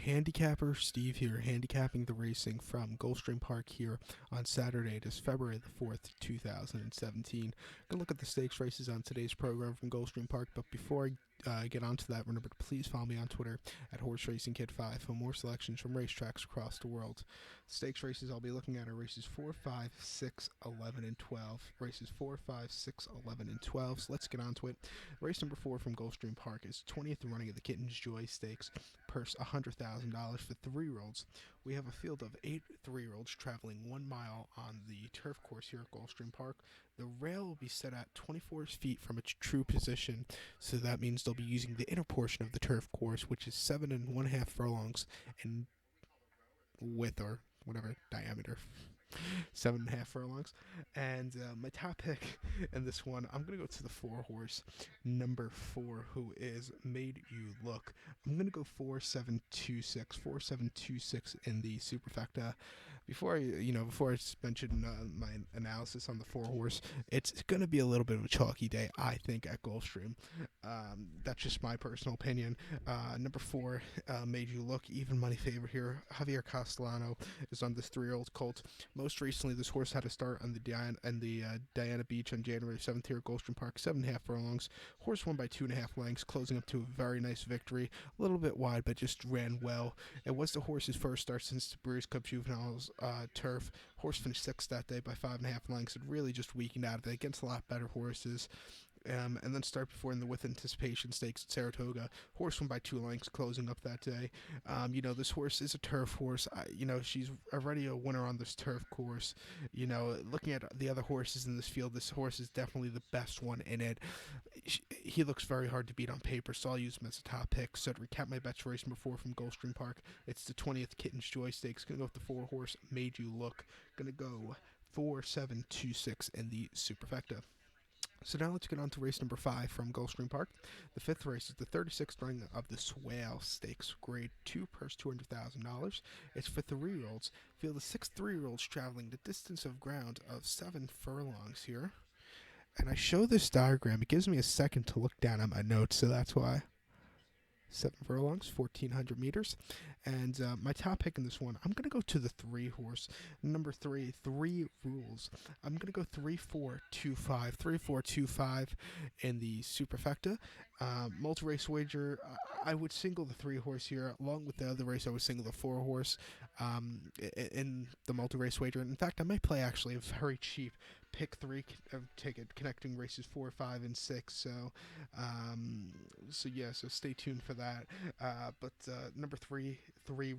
Handicapper Steve here, handicapping the racing from Gulfstream Park here on Saturday. It is February the 4th, 2017. Gonna look at the stakes races on today's program from Gulfstream Park, but before I get onto that, remember to please follow me on Twitter at Horse Racing Kid 5 for more selections from racetracks across the world. Stakes races I'll be looking at are races 4, 5, 6, 11, and 12. Races 4, 5, 6, 11, and 12. So let's get on to it. Race number 4 from Gulfstream Park is 20th running of the Kitten's Joy Stakes. Purse $100,000 for 3-year-olds. We have a field of 8 3-year-olds traveling 1 mile on the turf course here at Gulfstream Park. The rail will be set at 24 feet from its true position, so that means they'll be using the inner portion of the turf course, which is 7.5 furlongs in width, or whatever diameter. 7.5 furlongs. And my top pick in this one, I'm going to go to the 4-horse, number 4, who is Made You Look. I'm going to go 4-7-2-6, 4-7-2-6 in the superfecta. Before I mention my analysis on the 4-horse, it's going to be a little bit of a chalky day, I think, at Gulfstream. That's just my personal opinion. Number 4, Made You Look, even money favorite here. Javier Castellano is on this 3-year-old colt. Most recently, this horse had a start on the Diana Beach on January 7th here at Gulfstream Park, 7.5 furlongs. Horse won by 2.5 lengths, closing up to a very nice victory. A little bit wide, but just ran well. It was the horse's first start since the Breeders' Cup Juveniles turf. Horse finished 6th that day by 5.5 lengths. It really just weakened out of it against a lot better horses. And then start before in the With Anticipation Stakes at Saratoga. Horse won by 2 lengths, closing up that day. This horse is a turf horse. She's already a winner on this turf course. Looking at the other horses in this field, this horse is definitely the best one in it. He looks very hard to beat on paper, so I'll use him as a top pick. So to recap my bets for race number 4 from Gulfstream Park, it's the 20th Kitten's Joy Stakes. Gonna go with the 4-horse, Made You Look. Gonna go 4-7-2-6 in the superfecta. So now let's get on to race number 5 from Gulfstream Park. The 5th race is the 36th running of the Swale Stakes, Grade 2, purse $200,000. It's for 3-year-olds. Field of 6 3-year-olds traveling the distance of ground of 7 furlongs here. And I show this diagram. It gives me a second to look down at my notes, so that's why. 7 furlongs, 1,400 meters. And my top pick in this one, I'm going to go to the 3-horse. Number 3, 3 rules. I'm going to go 3-4-2-5. 3-4-2-5 in the superfecta. Multi-race wager, I would single the 3-horse here. Along with the other race, I would single the 4-horse in the multi-race wager. In fact, I might play actually a very cheap pick 3 ticket connecting races 4, 5, and 6. So stay tuned for that. But number 3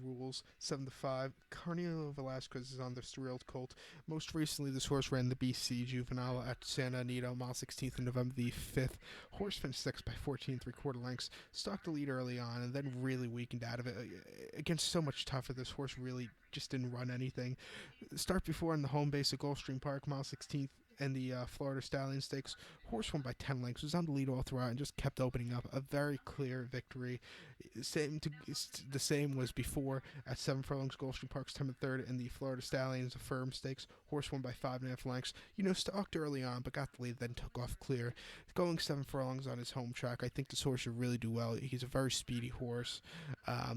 rules, 7-5. Carnio Velasquez is on this 3-year-old colt. Most recently, this horse ran the BC Juvenile at Santa Anita, mile 16th on November the 5th. Horse finished 6th by 14 3/4 lengths. Stalked the lead early on and then really weakened out of it. Against so much tougher, this horse really just didn't run anything. Start before in the home base at Gulfstream Park, mile 16th. And the Florida Stallion Stakes, horse won by 10 lengths, was on the lead all throughout and just kept opening up. A very clear victory. The same was before at 7 furlongs, Gulfstream Park, September 3rd, and the Florida Stallions Affirm Stakes. Horse won by 5.5 lengths. Stalked early on, but got the lead, then took off clear. Going 7 furlongs on his home track, I think this horse should really do well. He's a very speedy horse. I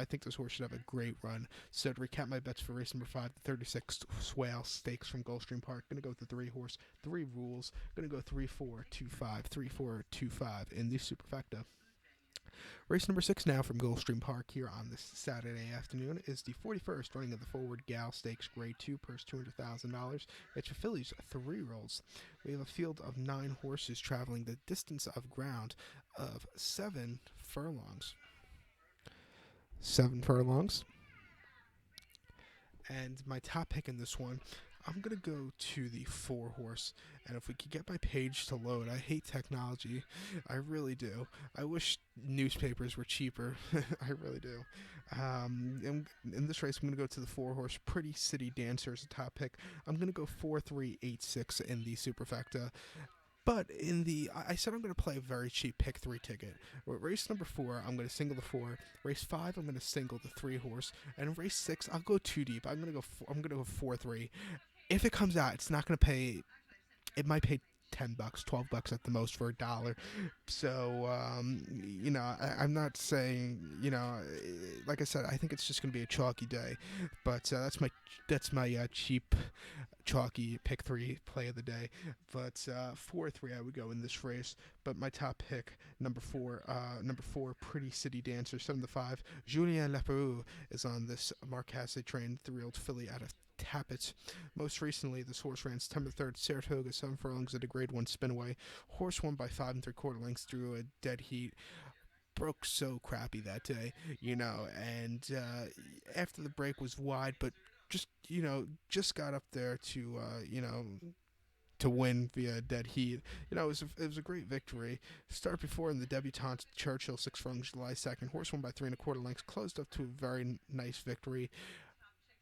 think this horse should have a great run. So to recap my bets for race number 5, the 36th Swale Stakes from Gulfstream Park, going to go with the 3-horse, 3 rules. Going to go 3-4-2-5, 3-4-2-5 in the superfecta. Race number 6 now from Gulfstream Park here on this Saturday afternoon is the 41st running of the Forward Gal Stakes, Grade 2, purse $200,000. It's for fillies, 3-year-olds. We have a field of 9 horses traveling the distance of ground of 7 furlongs. 7 furlongs. And my top pick in this one, I'm going to go to the 4-horse. And if we could get my page to load, I hate technology. I really do. I wish newspapers were cheaper. I really do. In this race, I'm going to go to the 4-horse, Pretty City Dancer as a top pick. I'm going to go 4-3-8-6 in the superfecta. But I said I'm going to play a very cheap pick 3 ticket. Race number 4, I'm going to single the 4. Race 5, I'm going to single the 3-horse. And race 6, I'll go too deep. I'm going to go 4-3. If it comes out, it's not going to pay. It might pay $10, $12 at the most for $1. So I'm not saying, like I said, I think it's just going to be a chalky day, but that's my cheap chalky pick three play of the day. But 4-3 I would go in this race. But my top pick, number four, Pretty City Dancer, 7-5. Julien Leperoux is on this Marcasse trained 3-year-old filly out of Tappet. Most recently, this horse ran September 3rd, Saratoga, 7 furlongs at a Grade 1 spinaway. Horse won by 5 3/4 lengths through a dead heat. Broke so crappy that day, and after the break was wide, but just got up there to win via dead heat. It was a great victory. Start before in the debutante Churchill, 6 furlongs, July 2nd. Horse won by 3 1/4 lengths, closed up to a very nice victory.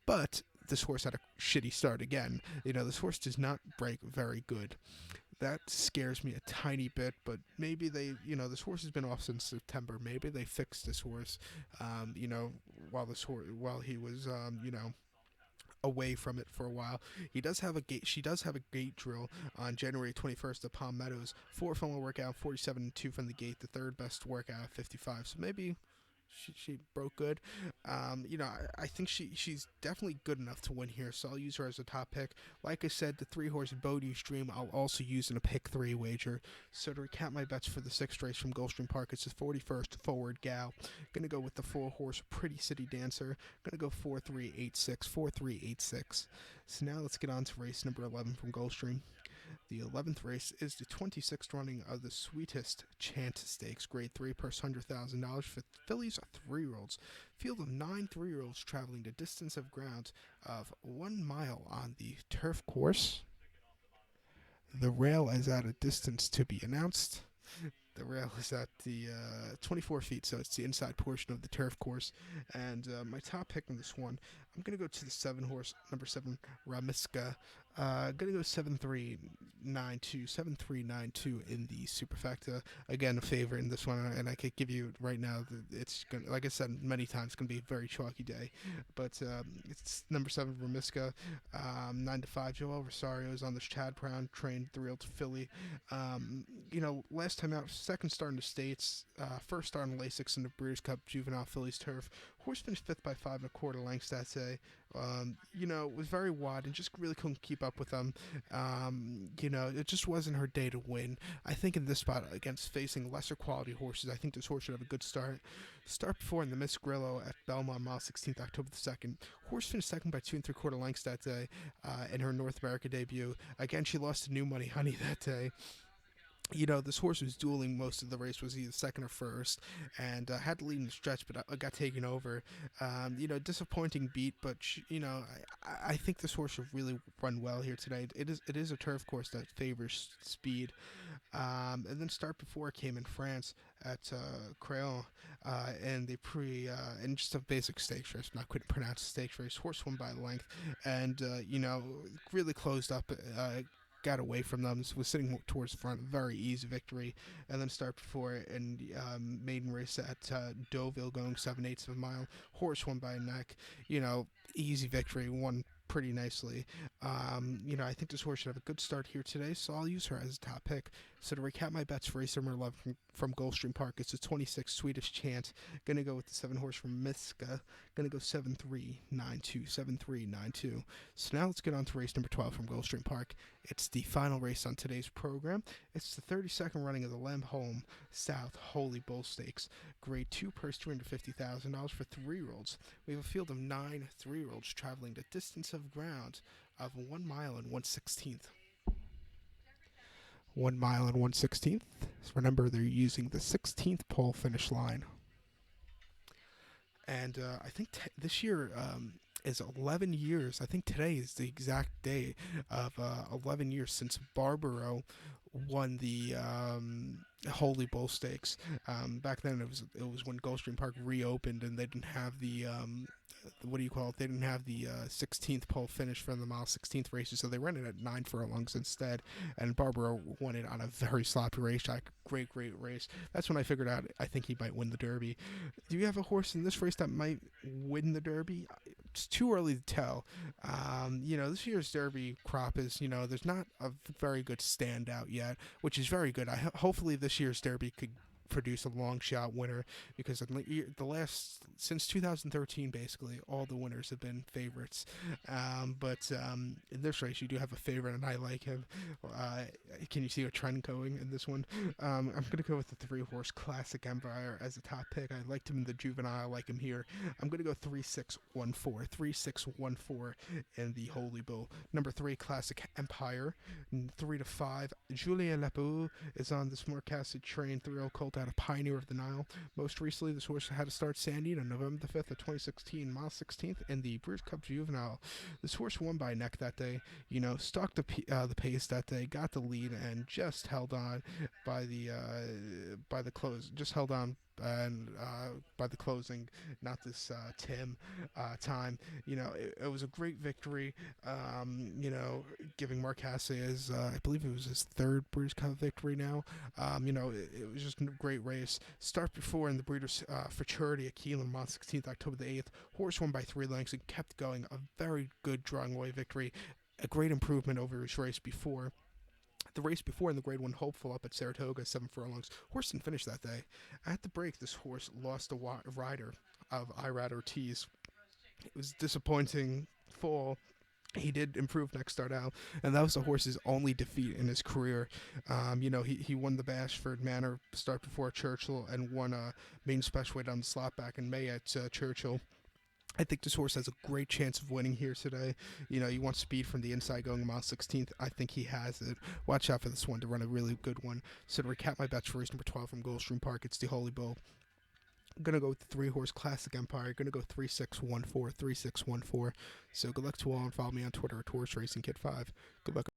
But this horse had a shitty start again. This horse does not break very good. That scares me a tiny bit, but maybe this horse has been off since September. Maybe they fixed this horse, while he was, away from it for a while. She does have a gate drill on January 21st at Palm Meadows. 4 furlong workout, 47-2 from the gate, the third best workout, 55. So maybe she broke good. I think she's definitely good enough to win here, so I'll use her as a top pick. Like I said, the 3-horse Gulfstream I'll also use in a pick 3 wager. So to recap my bets for the 6th race from Gulfstream Park, it's the 41st Forward Gal. Gonna go with the 4-horse Pretty City Dancer. Gonna go 4-3-8-6, 4-3-8-6. So now let's get on to race number 11 from Gulfstream. The 11th race is the 26th running of the Sweetest Chant Stakes, Grade 3, purse $100,000 for fillies 3-year-olds. Field of 9 3-year-olds traveling the distance of ground of 1 mile on the turf course. The rail is at a distance to be announced. The rail is at the 24 feet, so it's the inside portion of the turf course. And my top pick in this one, I'm going to go to the 7-horse, number 7, Ramiska. Going to go 7-3-9-2, 7-3-9-2 in the Superfecta. Again, a favorite in this one, and I could give you right now that it's going to, like I said many times, it's going to be a very chalky day. But it's number 7, Ramiska, 9-5. Joel Rosario is on this Chad Brown trained 3-year-old filly. Last time out, second start in the States, first start in Lasix in the Breeders' Cup Juvenile Fillies Turf. Horse finished 5th by 5 1/4 lengths that day. It was very wide and just really couldn't keep up with them. It just wasn't her day to win. I think in this spot, against facing lesser quality horses, I think this horse should have a good start. Start before in the Miss Grillo at Belmont, mile 16th, October the 2nd. Horse finished 2nd by 2 3/4 lengths that day in her North America debut. Again, she lost to New Money Honey that day. This horse was dueling most of the race, was either second or first, and had the lead in the stretch, but got taken over. Disappointing beat, but I think this horse will really run well here today. It is a turf course that favors speed. And then start before came in France at Crayon, and and just a basic stakes race. I'm not going to pronounce the stakes race. Horse won by length, and really closed up. Got away from them, was sitting towards the front, very easy victory. And then start before and maiden race at Deauville, going 7/8 of a mile. Horse won by a neck, easy victory, won pretty nicely. I think this horse should have a good start here today, so I'll use her as a top pick. So to recap my bets for race number 11 from Gulfstream Park, it's the 26 Swedish Chant. Gonna go with the 7-horse from Miska. Gonna go 7-3-9-2, 7-3-9-2. So now let's get on to race number 12 from Gulfstream Park. It's the final race on today's program. It's the 32nd running of the Lambholm South Holy Bull Stakes. Grade 2, purse $250,000 for 3-year-olds. We have a field of 9 3-year-olds traveling the distance of ground of 1 mile and 1/16th. 1 mile and 1/16th. So remember, they're using the 16th pole finish line. And I think this year is 11 years. I think today is the exact day of 11 years since Barbaro won the Holy Bull Stakes. Back then, it was when Gulfstream Park reopened, and they didn't have the They didn't have the 16th pole finish from the mile 16th races, so they ran it at 9 furlongs instead. And Barbaro won it on a very sloppy racetrack. Great race. That's when I figured out I think he might win the Derby. Do you have a horse in this race that might win the Derby? it's too early to tell. This year's Derby crop is, there's not a very good standout yet, which is very good. Hopefully this year's Derby could produce a long shot winner because the last since 2013 basically all the winners have been favorites, but in this race you do have a favorite and I like him. Can you see a trend going in this one? I'm gonna go with the 3-horse Classic Empire as a top pick. I liked him in the juvenile. I like him here. I'm gonna go 3-6-1-4 3-6-1-4 in the Holy Bull. Number 3 Classic Empire. 3-5 Julien Lepeau is on the Smart Casted Train 3-0 colt out of Pioneer of the Nile. Most recently, this horse had to start Sandy on November the 5th of 2016, mile 16th in the Breeders' Cup Juvenile. This horse won by neck that day, stalked the pace that day, got the lead, and just held on by the close, just held on and by the closing, not this time. It was a great victory. Giving Mark Hasse I believe it was his third Breeders' Cup victory now. It was just a great race. Start before in the Breeders' Futurity at Keeneland on 16th October the 8th. Horse won by 3 lengths and kept going. A very good drawing away victory. A great improvement over his race before. The race before in the Grade 1 Hopeful up at Saratoga, 7 furlongs. Horse didn't finish that day. At the break, this horse lost a rider of Irad Ortiz. It was a disappointing fall. He did improve next start out, and that was the horse's only defeat in his career. He won the Bashford Manor start before Churchill and won a main special weight on the slot back in May at Churchill. I think this horse has a great chance of winning here today. You want speed from the inside going mile 16th. I think he has it. Watch out for this one to run a really good one. So to recap my bets for race number 12 from Gulfstream Park, it's the Holy Bull. I'm going to go with the 3-horse Classic Empire. Going to go 3-6-1-4, 3-6-1-4. So good luck to all and follow me on Twitter at Horse Racing Kid 5. Good luck.